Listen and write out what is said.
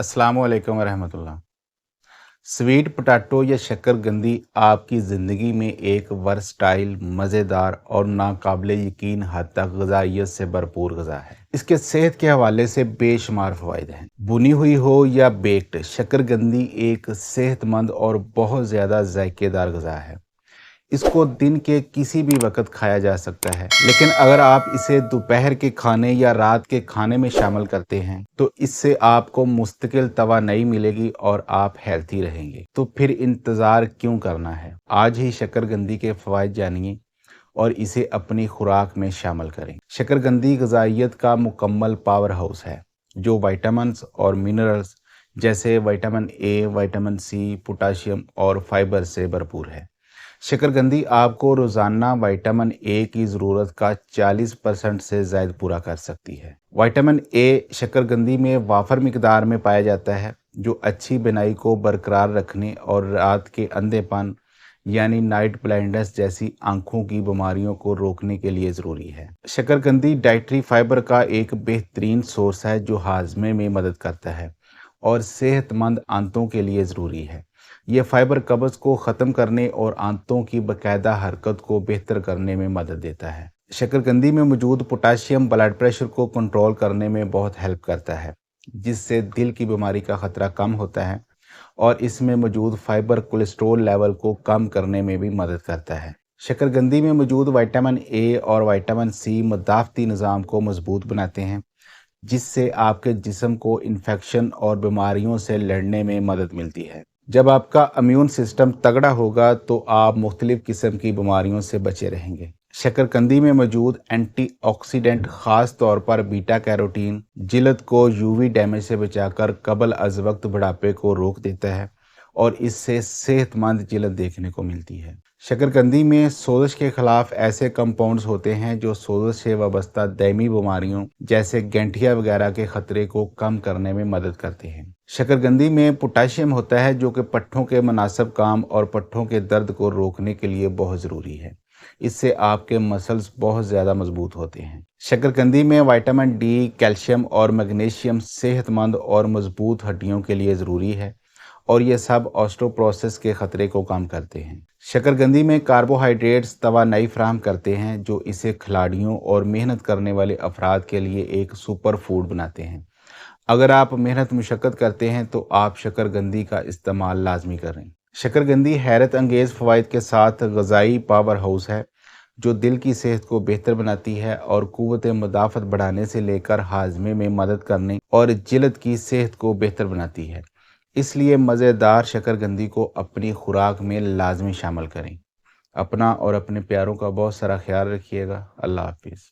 अस्सलाम वालेकुम वरहमतुल्लाह। Sweet potato या शक्करकंदी आपकी ज़िंदगी में एक वर्सटाइल, मज़ेदार और नाकाबिले यकीन हद तक ग़िज़ाइयत से भरपूर ग़िज़ा है। इसके सेहत के हवाले से बेशुमार फ़वाइद हैं। भुनी हुई हो या बेक्ड, शक्करकंदी एक सेहतमंद और बहुत ज़्यादा ज़ायकेदार ग़िज़ा है। इसको दिन के किसी भी वक्त खाया जा सकता है, लेकिन अगर आप इसे दोपहर के खाने या रात के खाने में शामिल करते हैं तो इससे आपको मुस्तकिल तवानाई मिलेगी और आप हेल्थी रहेंगे। तो फिर इंतज़ार क्यों करना है? आज ही शक्करकंदी के फ़वाइद जानिए और इसे अपनी खुराक में शामिल करें। शक्करकंदी ग़िज़ाइयत का मुकम्मल पावर हाउस है जो विटामिन्स और मिनरल्स जैसे vitamin A, vitamin C, potassium और फाइबर से भरपूर है। शक्करकंदी आपको रोज़ाना विटामिन ए की ज़रूरत का 40% से ज़ायद पूरा कर सकती है। विटामिन ए शक्करकंदी में वाफर मिकदार में पाया जाता है जो अच्छी बिनाई को बरकरार रखने और रात के अंधेपन यानी नाइट ब्लाइंडनेस जैसी आंखों की बीमारियों को रोकने के लिए ज़रूरी है। शक्करकंदी डाइटरी फाइबर का एक बेहतरीन सोर्स है जो हाजमे में मदद करता है और सेहतमंद आंतों के लिए ज़रूरी है। ये फाइबर कब्ज़ को ख़त्म करने और आंतों की बाकायदा हरकत को बेहतर करने में मदद देता है। शक्करकंदी में मौजूद पोटाशियम ब्लड प्रेशर को कंट्रोल करने में बहुत हेल्प करता है, जिससे दिल की बीमारी का ख़तरा कम होता है और इसमें मौजूद फाइबर कोलेस्ट्रॉल लेवल को कम करने में भी मदद करता है। शक्करकंदी में मौजूद विटामिन ए और विटामिन सी मदाफ़ती निज़ाम को मजबूत बनाते हैं, जिससे आपके जिस्म को इन्फेक्शन और बीमारियों से लड़ने में मदद मिलती है। जब आपका इम्यून सिस्टम तगड़ा होगा तो आप मुख्तलिफ़ किस्म की बीमारियों से बचे रहेंगे। शक्करकंदी में मौजूद एंटीऑक्सीडेंट ख़ास तौर पर बीटा कैरोटीन जिल्द को यूवी डैमेज से बचाकर कबल अज़ वक्त बुढ़ापे को रोक देता है और इससे सेहतमंद जिल्द देखने को मिलती है। शक्करकंदी में सोज़श के ख़िलाफ़ ऐसे कंपाउंड्स होते हैं जो सोज़श से वाबस्ता दायमी बीमारियों जैसे गैंठिया वगैरह के ख़तरे को कम करने में मदद करते हैं। शक्करकंदी में पोटाशियम होता है जो कि पट्ठों के मुनासिब काम और पट्ठों के दर्द को रोकने के लिए बहुत ज़रूरी है। इससे आपके मसल्स बहुत ज़्यादा मजबूत होते हैं। शक्करकंदी में विटामिन डी, कैल्शियम और मैग्नीशियम सेहतमंद और मजबूत हड्डियों के लिए ज़रूरी है और ये सब ऑस्टियोपोरोसिस के ख़तरे को कम करते हैं। शक्करकंदी में कार्बोहाइड्रेट्स तवानाई फराहम करते हैं जो इसे खिलाड़ियों और मेहनत करने वाले अफराद के लिए एक सुपर फूड बनाते हैं। अगर आप मेहनत मुशक्क़त करते हैं तो आप शक्करकंदी का इस्तेमाल लाजमी करें। शक्करकंदी हैरत अंगेज़ फ़वाइद के साथ ग़िज़ाई पावर हाउस है जो दिल की सेहत को बेहतर बनाती है और क़ुव्वत मुदाफ़त बढ़ाने से लेकर हाजमे में मदद करने और जिल्द की सेहत को बेहतर बनाती है। इसलिए मज़ेदार शक्करकंदी को अपनी खुराक में लाजमी शामिल करें। अपना और अपने प्यारों का बहुत सारा ख्याल रखिएगा। अल्लाह हाफ़िज़।